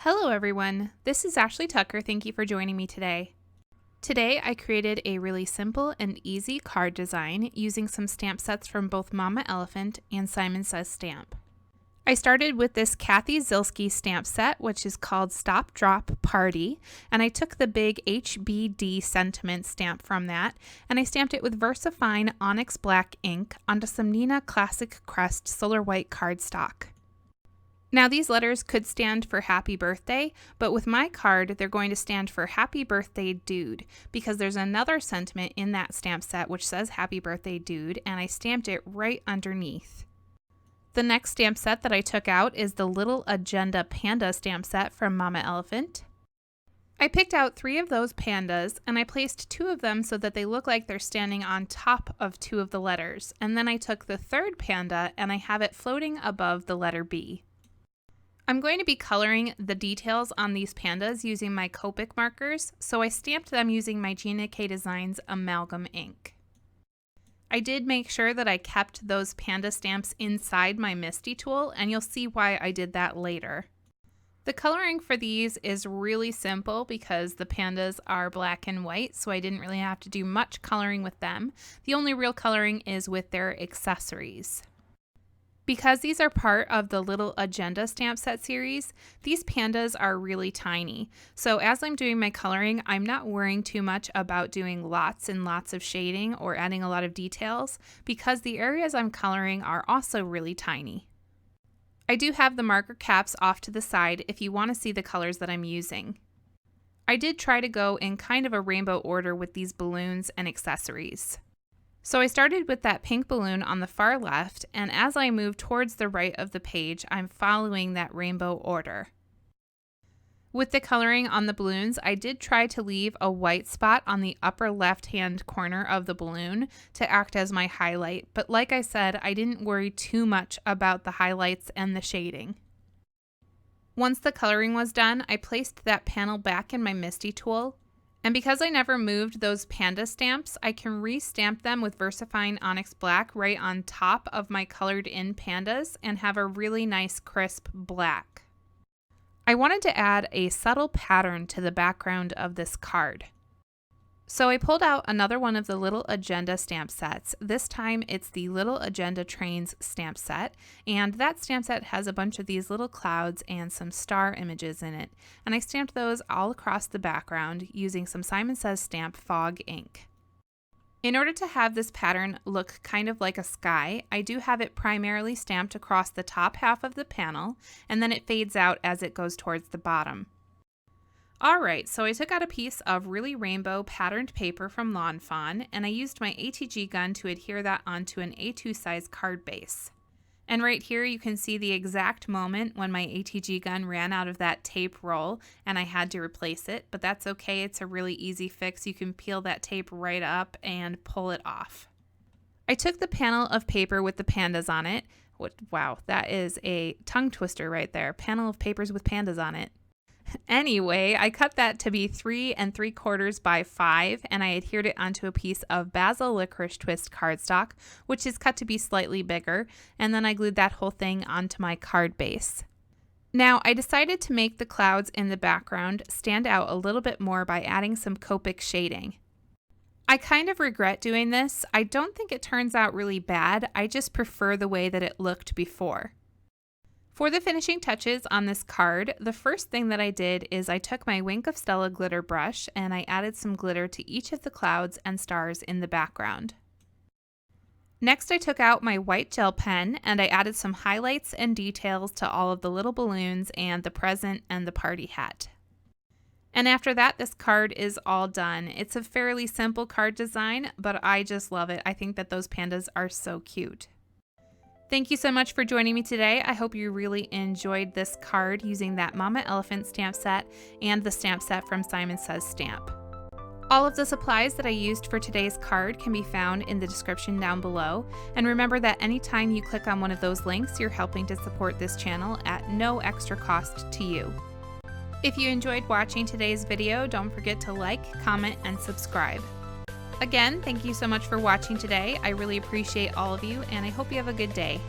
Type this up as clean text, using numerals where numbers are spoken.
Hello everyone, this is Ashley Tucker. Thank you for joining me today. Today I created a really simple and easy card design using some stamp sets from both Mama Elephant and Simon Says Stamp. I started with this Kathy Zilski stamp set, which is called Stop Drop Party, and I took the big HBD sentiment stamp from that, and I stamped it with VersaFine ONYX black ink onto some Neenah Classic Crest Solar White cardstock. Now these letters could stand for happy birthday, but with my card they're going to stand for happy birthday dude, because there's another sentiment in that stamp set which says happy birthday dude, and I stamped it right underneath. The next stamp set that I took out is the Little Agenda Panda stamp set from Mama Elephant. I picked out 3 of those pandas and I placed 2 of them so that they look like they're standing on top of 2 of the letters, and then I took the third panda and I have it floating above the letter B. I'm going to be coloring the details on these pandas using my Copic markers, so I stamped them using my Gina K Designs Amalgam ink. I did make sure that I kept those panda stamps inside my Misti tool, and you'll see why I did that later. The coloring for these is really simple because the pandas are black and white, so I didn't really have to do much coloring with them. The only real coloring is with their accessories. Because these are part of the Little Agenda stamp set series, these pandas are really tiny. So as I'm doing my coloring, I'm not worrying too much about doing lots and lots of shading or adding a lot of details because the areas I'm coloring are also really tiny. I do have the marker caps off to the side if you want to see the colors that I'm using. I did try to go in kind of a rainbow order with these balloons and accessories. So I started with that pink balloon on the far left, and as I move towards the right of the page, I'm following that rainbow order. With the coloring on the balloons, I did try to leave a white spot on the upper left-hand corner of the balloon to act as my highlight, but like I said, I didn't worry too much about the highlights and the shading. Once the coloring was done, I placed that panel back in my Misti tool. And because I never moved those panda stamps, I can re-stamp them with VersaFine ONYX Black right on top of my colored in pandas and have a really nice crisp black. I wanted to add a subtle pattern to the background of this card. So I pulled out another one of the Little Agenda stamp sets. This time it's the Little Agenda Trains stamp set, and that stamp set has a bunch of these little clouds and some star images in it, and I stamped those all across the background using some Simon Says Stamp Fog ink. In order to have this pattern look kind of like a sky, I do have it primarily stamped across the top half of the panel, and then it fades out as it goes towards the bottom. Alright, so I took out a piece of really rainbow patterned paper from Lawn Fawn, and I used my ATG gun to adhere that onto an A2 size card base. And right here you can see the exact moment when my ATG gun ran out of that tape roll and I had to replace it, but that's okay, it's a really easy fix. You can peel that tape right up and pull it off. I took the panel of paper with the pandas on it. Wow, that is a tongue twister right there. Panel of papers with pandas on it. Anyway, I cut that to be 3 3/4 by 5, and I adhered it onto a piece of Bazzill Licorice Twist cardstock, which is cut to be slightly bigger, and then I glued that whole thing onto my card base. Now, I decided to make the clouds in the background stand out a little bit more by adding some Copic shading. I kind of regret doing this. I don't think it turns out really bad, I just prefer the way that it looked before. For the finishing touches on this card, the first thing that I did is I took my Wink of Stella glitter brush and I added some glitter to each of the clouds and stars in the background. Next, I took out my white gel pen and I added some highlights and details to all of the little balloons and the present and the party hat. And after that, this card is all done. It's a fairly simple card design, but I just love it. I think that those pandas are so cute. Thank you so much for joining me today. I hope you really enjoyed this card using that Mama Elephant stamp set and the stamp set from Simon Says Stamp. All of the supplies that I used for today's card can be found in the description down below. And remember that anytime you click on one of those links, you're helping to support this channel at no extra cost to you. If you enjoyed watching today's video, don't forget to like, comment, and subscribe. Again, thank you so much for watching today. I really appreciate all of you, and I hope you have a good day.